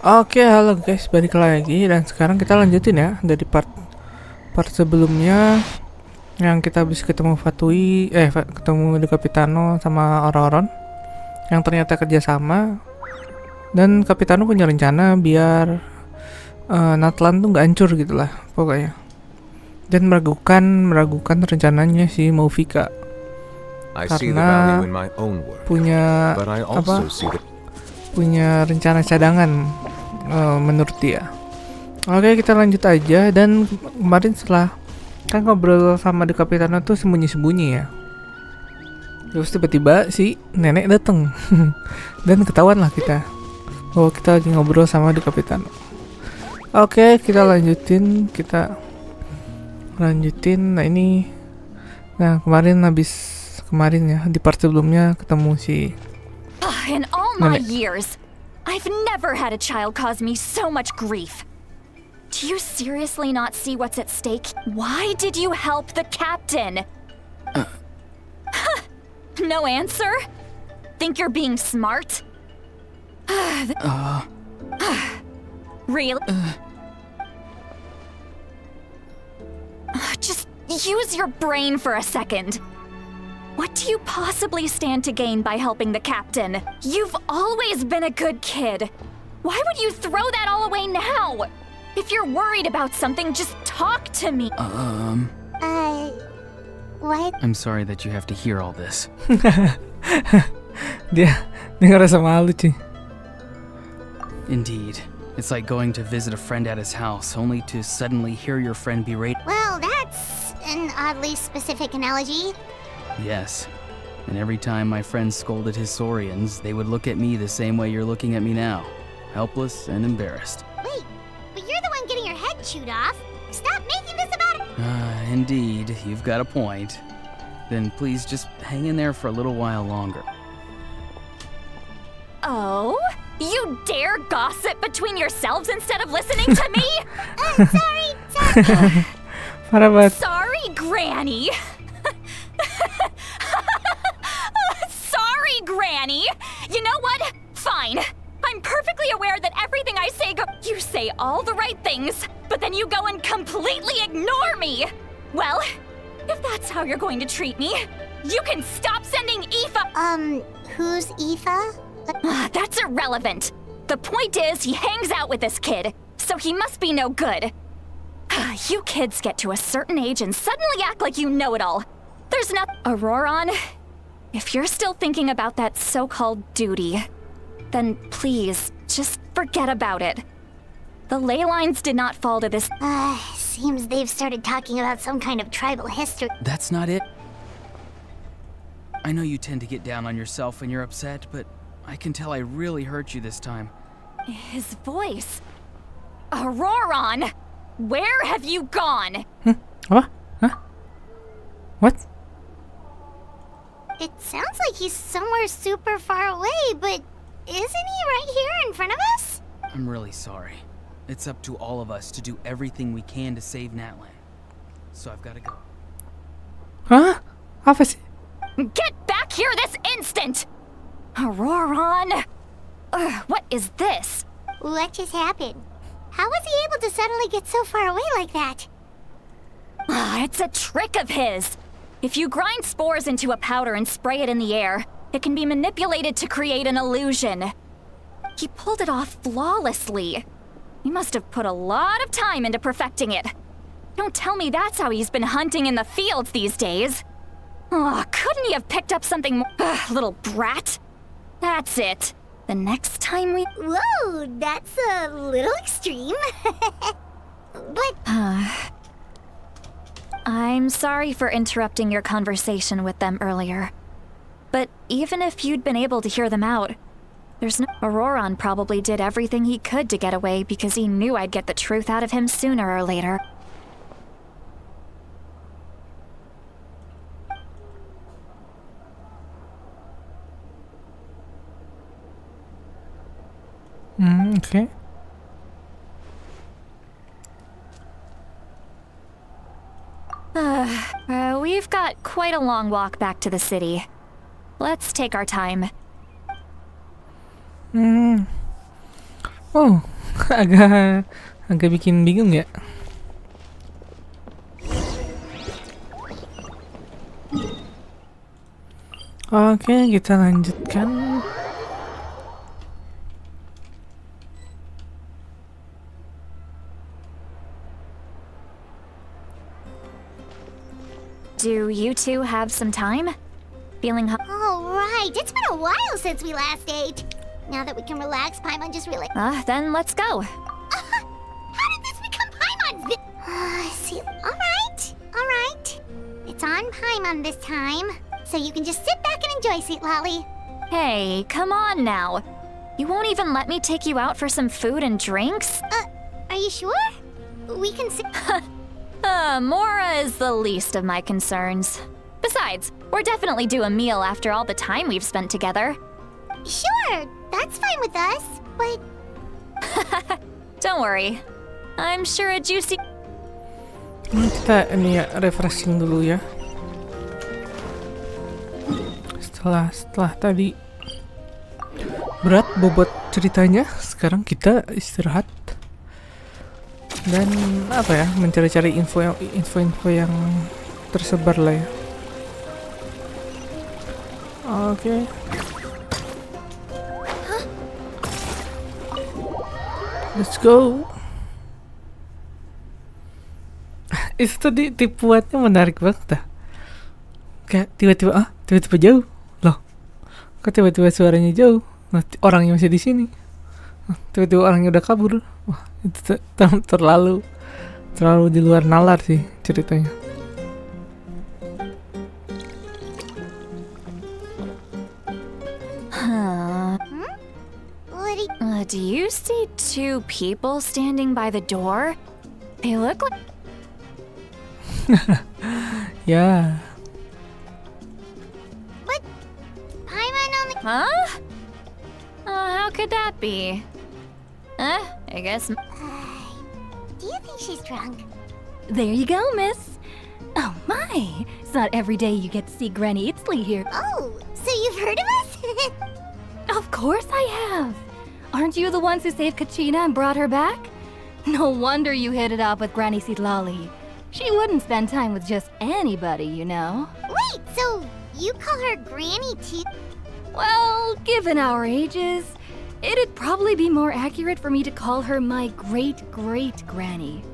Oke, halo guys, balik lagi dan sekarang kita lanjutin ya dari part sebelumnya yang kita habis ketemu ketemu di Capitano sama orang-orang yang ternyata kerjasama, dan Capitano punya rencana biar Natlan tuh nggak hancur gitu lah pokoknya, dan meragukan rencananya si Mauvika karena punya rencana cadangan menurut dia. Oke, kita lanjut aja. Dan kemarin setelah kan ngobrol sama The Capitano tuh sembunyi-sembunyi ya, terus tiba-tiba si nenek dateng dan ketahuan lah kita bahwa kita lagi ngobrol sama The Capitano. Oke, kita lanjutin. Nah kemarin ya di part sebelumnya ketemu si In all my years, I've never had a child cause me so much grief. Do you seriously not see what's at stake? Why did you help the captain? No answer? Think you're being smart? Really? Just use your brain for a second. What do you possibly stand to gain by helping the captain? You've always been a good kid. Why would you throw that all away now? If you're worried about something, just talk to me. What? I'm sorry that you have to hear all this. dia ngerasa malu cuy. Indeed. It's like going to visit a friend at his house, only to suddenly hear your friend berate. Well, that's an oddly specific analogy. Yes. And every time my friend scolded his Saurians, they would look at me the same way you're looking at me now. Helpless and embarrassed. Wait, but you're the one getting your head chewed off. Stop making this about it. Indeed, you've got a point. Then please just hang in there for a little while longer. Oh? You dare gossip between yourselves instead of listening to me? Sorry. Parah banget. Sorry, Granny. Sorry, Granny. You know what? Fine. I'm perfectly aware that everything I say you say all the right things, but then you go and completely ignore me. Well, if that's how you're going to treat me, you can stop sending Aoife. Who's Aoife? That's irrelevant. The point is, he hangs out with this kid, so he must be no good. You kids get to a certain age and suddenly act like you know it all. There's not Auroron. If you're still thinking about that so-called duty, then please, just forget about it. The ley lines did not fall to this. Seems they've started talking about some kind of tribal history. That's not it. I know you tend to get down on yourself when you're upset, but I can tell I really hurt you this time. His voice. Auroron! Where have you gone? What? Huh? What? It sounds like he's somewhere super far away, but isn't he right here in front of us? I'm really sorry. It's up to all of us to do everything we can to save Natlan. So I've got to go. Hah? Apa sih? Get back here this instant! Auroron! What is this? What just happened? How was he able to suddenly get so far away like that? It's a trick of his. If you grind spores into a powder and spray it in the air, it can be manipulated to create an illusion. He pulled it off flawlessly. He must have put a lot of time into perfecting it. Don't tell me that's how he's been hunting in the fields these days. Oh, couldn't he have picked up something more? Little brat. That's it. The next time we... Whoa, that's a little extreme. But... I'm sorry for interrupting your conversation with them earlier. But even if you'd been able to hear them out, there's no... Auroron probably did everything he could to get away because he knew I'd get the truth out of him sooner or later. Okay. We've got quite a long walk back to the city. Let's take our time. Oh, agak bikin bingung ya. Oke, kita lanjutkan. Do you two have some time? Feeling All right, it's been a while since we last ate. Now that we can relax, Paimon just really... then let's go. How did this become Paimon's see, all right. It's on Paimon this time. So you can just sit back and enjoy, Citlali. Hey, come on now. You won't even let me take you out for some food and drinks? Are you sure? We can sit... Mora is the least of my concerns. Besides, we're definitely due a meal after all the time we've spent together. Sure, that's fine with us, but... Don't worry. I'm sure a juicy... Kita ini ya, refreshing dulu ya. Setelah tadi berat bobot ceritanya, sekarang kita istirahat dan apa ya, mencari-cari info yang tersebar lah ya. Oke. Let's go. Itu tadi tipuannya menarik banget dah. Kayak tiba-tiba jauh. Loh. Kok tiba-tiba suaranya jauh? Nah, orangnya masih di sini. Tiba-tiba orangnya udah kabur. Wah, itu terlalu di luar nalar sih ceritanya. Do you see two people standing by the door? They look like... Ya. But... Paimon only... Huh? How could that be? I guess... Do you think she's drunk? There you go, miss. Oh my, it's not every day you get to see Granny Itzley here. Oh, so you've heard of us? Of course I have. Aren't you the ones who saved Kachina and brought her back? No wonder you hit it off with Granny Citlali. She wouldn't spend time with just anybody, you know. Wait, so you call her Granny too? Well, given our ages, it'd probably be more accurate for me to call her my great-great-granny.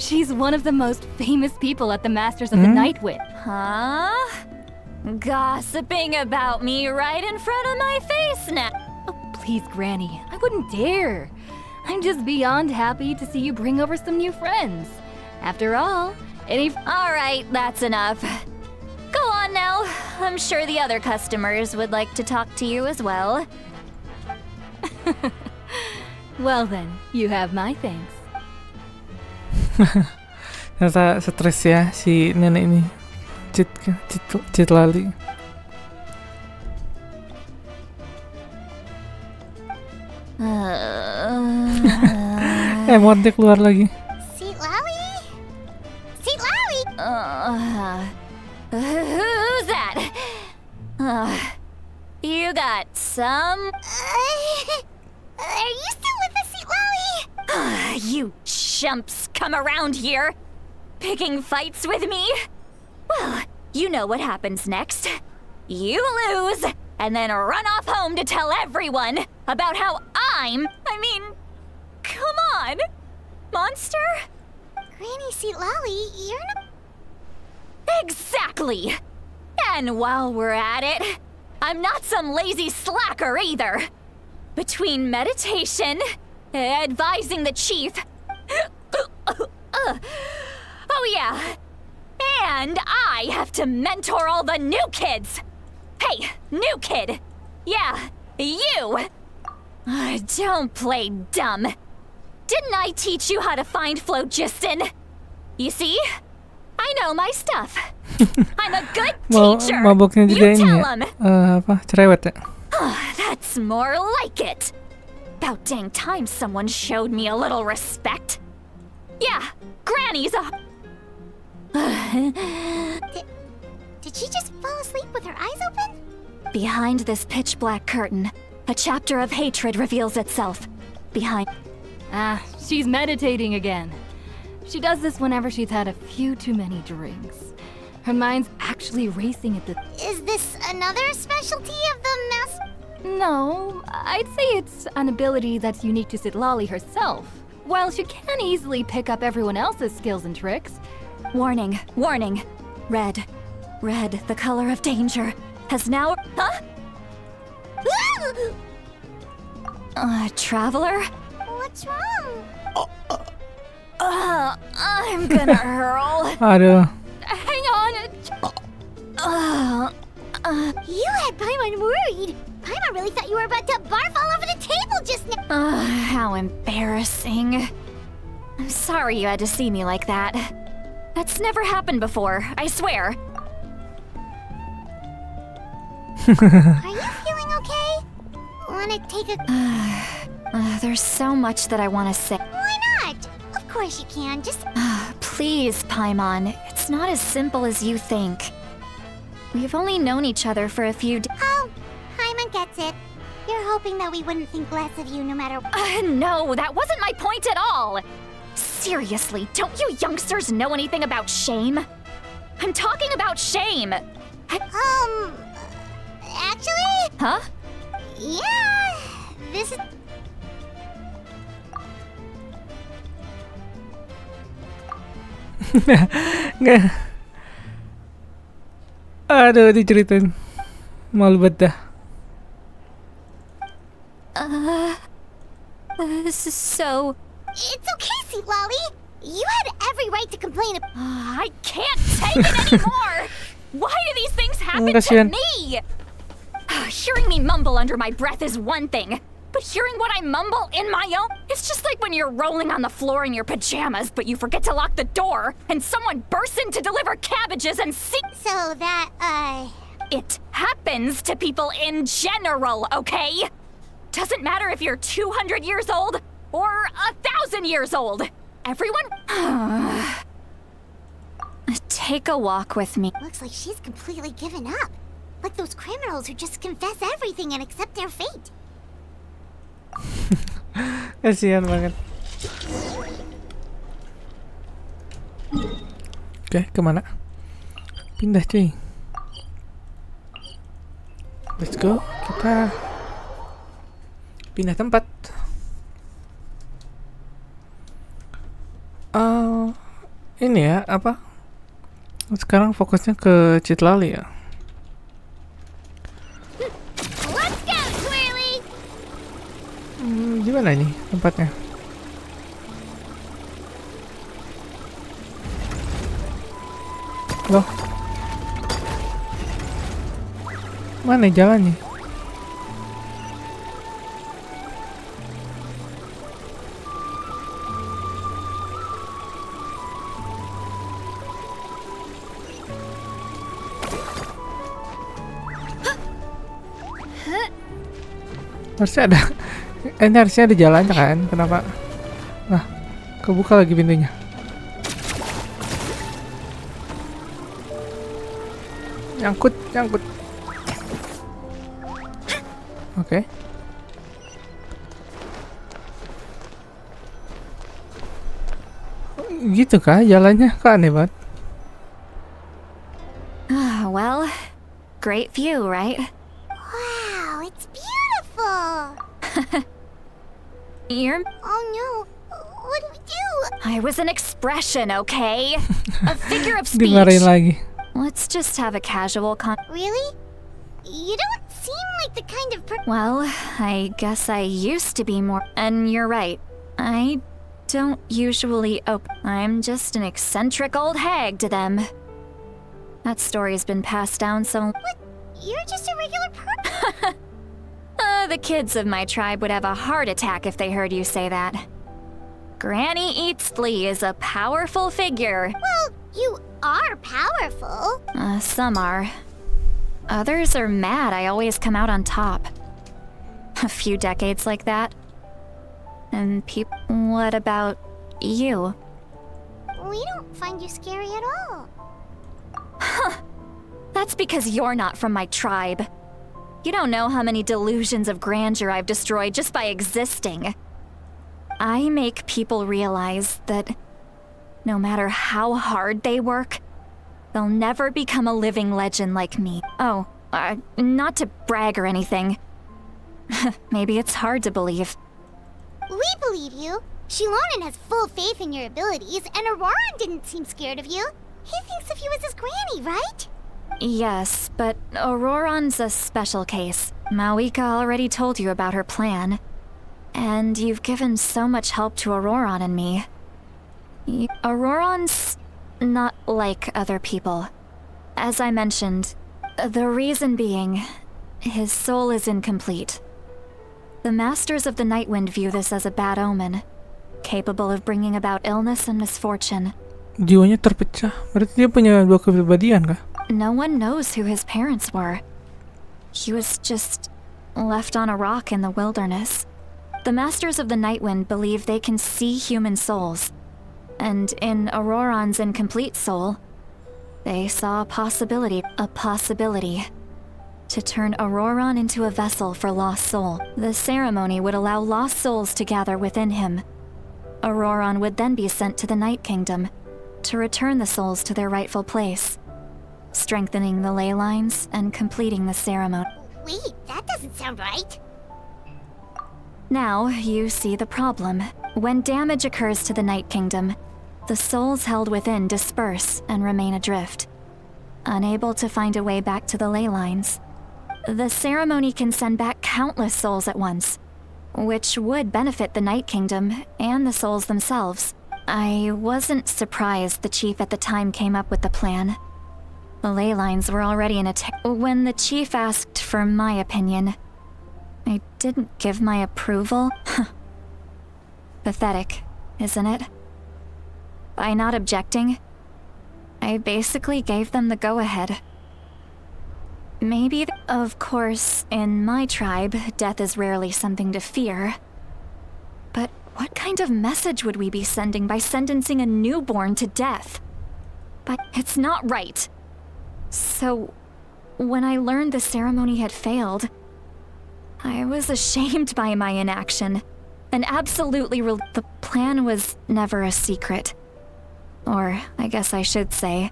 She's one of the most famous people at the Masters of the Night Wit. Huh? Gossiping about me right in front of my face now. Oh, please, Granny, I wouldn't dare. I'm just beyond happy to see you bring over some new friends. After all, All right, that's enough. Go on now. I'm sure the other customers would like to talk to you as well. Well then, you have my thanks. Ternyata stres ya si nenek ini. Citlali. Emotnya keluar lagi. Citlali? Citlali? Who's that? You got some... Are you still with us, Citlali? You chumps come around here, picking fights with me? Well, you know what happens next. You lose, and then run off home to tell everyone about how come on, monster? Granny Citlali, you're not... Exactly! And while we're at it, I'm not some lazy slacker either. Between meditation, advising the chief, oh yeah, and I have to mentor all the new kids. Hey, new kid! Yeah, you! Don't play dumb. Didn't I teach you how to find phlogiston? You see? I know my stuff. I'm a good teacher. Maboknya juga You ini tell ya. 'em. Cerewet ya. That's more like it. About dang time someone showed me a little respect. Yeah, Granny's a... Did she just fall asleep with her eyes open? Behind this pitch black curtain, A chapter of hatred reveals itself behind. Ah, she's meditating again. She does this whenever she's had a few too many drinks. Her mind's actually racing at the... Is this another specialty of the master? No, I'd say it's an ability that's unique to Citlali herself. While she can easily pick up everyone else's skills and tricks. Warning, warning. Red. Red, the color of danger, has now. Huh? Traveler? What's wrong? I'm gonna hurl. Aduh. Hang on! You had Paimon worried. Paimon really thought you were about to barf all over the table just now. How embarrassing. I'm sorry you had to see me like that. That's never happened before, I swear. Are you feeling okay? Wanna take a... There's so much that I want to say. Why not? Of course you can, just... Please, Paimon, it's not as simple as you think. We've only known each other for a few Oh, Paimon gets it. You're hoping that we wouldn't think less of you no matter... No, that wasn't my point at all! Seriously, don't you youngsters know anything about shame? I'm talking about shame! Actually... Huh? Yeah... This is... Nggak. Aduh, diceritain. Malu banget dah. So... It's okay, Citlali. You had every right to complain about... I can't take it anymore! Why do these things happen to Kasihan. me? Hearing me mumble under my breath is one thing, but hearing what I mumble in my own, it's just like when you're rolling on the floor in your pajamas, but you forget to lock the door, and someone bursts in to deliver cabbages and So that, It happens to people in general, okay? Doesn't matter if you're 200 years old or 1,000 years old. Everyone... Take a walk with me. Looks like she's completely given up. Like those criminals who just confess everything and accept their fate. Kasihan banget. Oke, kemana? Pindah cuy. Let's go. Kita pindah tempat. Ini ya, apa? Sekarang fokusnya ke Citlali ya. Let's go, Twirly! Gimana nih tempatnya? Loh, mana jalannya? Harusnya ada, ini harusnya ada jalannya kan? Kenapa? Nah, kebuka lagi pintunya. Nyangkut, nyangkut. Oke. Gitu kah jalannya? Kok aneh banget. Well, great view, right? Wow, it's beautiful! You're... Oh no, what do we do? I was an expression, okay? A figure of speech. Dimarahin lagi. Let's just have a casual Really? You don't seem like the kind of Well, I guess I used to be more... And you're right. I don't usually I'm just an eccentric old hag to them. That story's been passed down so... What? You're just a regular person? The kids of my tribe would have a heart attack if they heard you say that. Granny Eatsley is a powerful figure. Well, you are powerful. Some are. Others are mad I always come out on top. A few decades like that. And What about you? We don't find you scary at all. That's because you're not from my tribe. You don't know how many delusions of grandeur I've destroyed just by existing. I make people realize that no matter how hard they work, they'll never become a living legend like me. Oh, not to brag or anything. Maybe it's hard to believe. We believe you. Shilonen has full faith in your abilities, and Auroran didn't seem scared of you. He thinks of you as his granny, right? Yes, but Auroran's a special case. Mawika already told you about her plan. And you've given so much help to Auroran and me. Auroran's not like other people. As I mentioned, the reason being, his soul is incomplete. The Masters of the Nightwind view this as a bad omen, capable of bringing about illness and misfortune. Jiwanya terpecah. Berarti dia punya dua kepribadian kah? No one knows who his parents were. He was just left on a rock in the wilderness. The Masters of the Nightwind believe they can see human souls, and in Auroran's incomplete soul, they saw a possibility to turn Auroran into a vessel for lost soul. The ceremony would allow lost souls to gather within him. Auroran would then be sent to the Night Kingdom to return the souls to their rightful place, strengthening the ley lines and completing the ceremony. Wait, that doesn't sound right. Now, you see the problem. When damage occurs to the Night Kingdom, the souls held within disperse and remain adrift, unable to find a way back to the ley lines. The ceremony can send back countless souls at once, which would benefit the Night Kingdom and the souls themselves. I wasn't surprised the chief at the time came up with the plan. The ley lines were already in when the chief asked for my opinion, I didn't give my approval. Pathetic, isn't it? By not objecting, I basically gave them the go-ahead. Maybe, of course, in my tribe, death is rarely something to fear. But what kind of message would we be sending by sentencing a newborn to death? But it's not right. So, when I learned the ceremony had failed, I was ashamed by my inaction, and absolutely the plan was never a secret. Or, I guess I should say,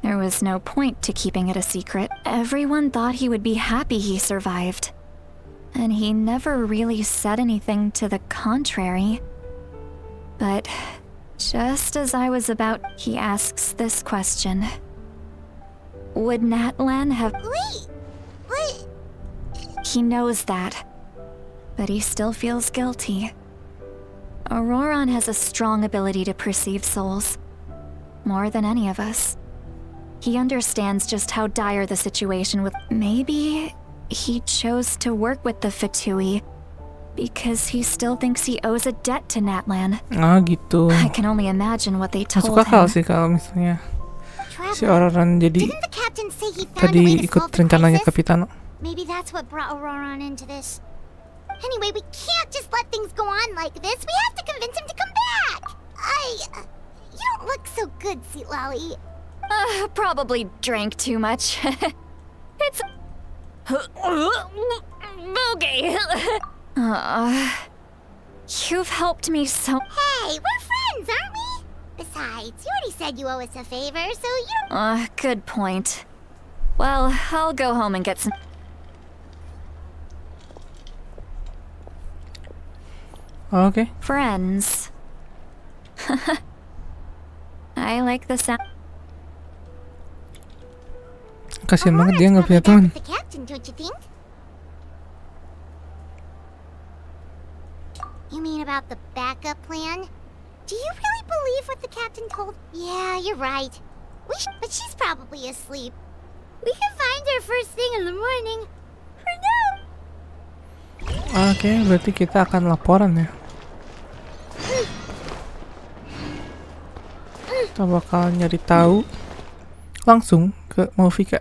there was no point to keeping it a secret. Everyone thought he would be happy he survived, and he never really said anything to the contrary. But just as I was about, he asks this question. Would Natlan have... Wait, what? He knows that, but he still feels guilty. Auroran has a strong ability to perceive souls, more than any of us. He understands just how dire the situation was. Maybe he chose to work with the Fatui because he still thinks he owes a debt to Natlan. Ah gitu. I can only imagine what they told Masuk akal him. sih kalau misalnya si Traveler, Auroran jadi didn't the captain say he found a way tadi to ikut solve the rencananya crisis? Kapitano. Maybe that's what brought Auroran into this. Anyway, we can't just let things go on like this. We have to convince him to come back. You don't look so good, Citlali. Probably drank too much. It's... Boogie! You've helped me so... Hey, we're friends, aren't we? Besides, you already said you owe us a favor, so you don't... Good point. Well, I'll go home and get some... Oke. friends. I like the sound... Kasian banget dia nggak punya Auroran's teman. probably back with the captain, don't you think? You mean about the backup plan? Do you really believe what the captain told? Yeah, you're right. But she's probably asleep. We can find her first thing in the morning. For now. Oke, berarti kita akan laporan ya. Kita bakal nyari tahu langsung ke Mauvika.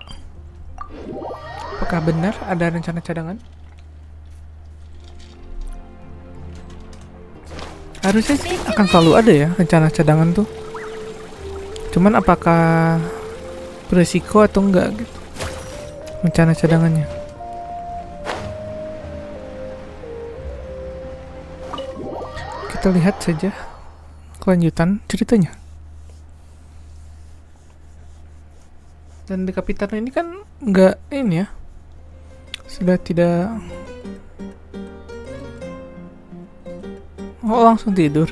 Apakah benar ada rencana cadangan? Harusnya sih akan selalu ada ya rencana cadangan tuh. Cuman apakah beresiko atau enggak gitu rencana cadangannya. kita lihat saja kelanjutan ceritanya. Dan di Kapitano ini kan nggak ini ya, sudah tidak, oh langsung tidur.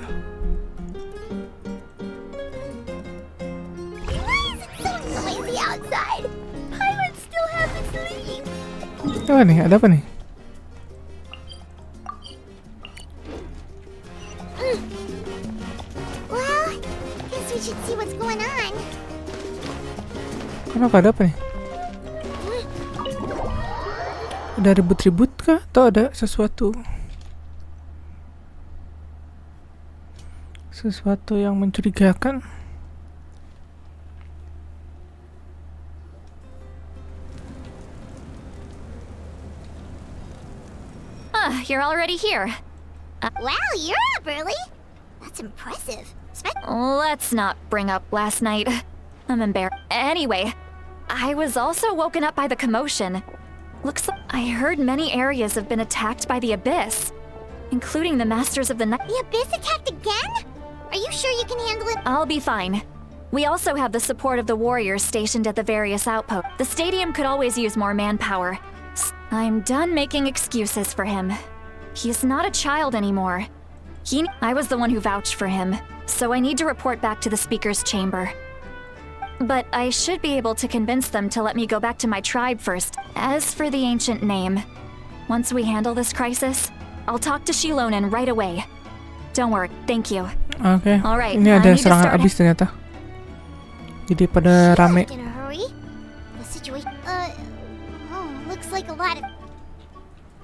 Apa nih? Ada apa nih? Well, guess we should see what's going on. Kenapa, ada apa nih? Ada ribut-ribut kah? Atau ada sesuatu? Sesuatu yang mencurigakan? You're already here. Wow, you're up early. That's impressive. Let's not bring up last night. I'm embarrassed. Anyway, I was also woken up by the commotion. Looks like I heard many areas have been attacked by the Abyss, including the Masters of the Night. The Abyss attacked again? Are you sure you can handle it? I'll be fine. We also have the support of the warriors stationed at the various outposts. The stadium could always use more manpower. I'm done making excuses for him. He's not a child anymore. I was the one who vouched for him, so I need to report back to the Speaker's chamber. But I should be able to convince them to let me go back to my tribe first. As for the ancient name, once we handle this crisis, I'll talk to Shilonen right away. Don't worry, thank you. Oke, Alright, ini I ada need to serangan start- abis ternyata. Jadi pada rame. In a hurry? The situation. Oh, looks like a lot of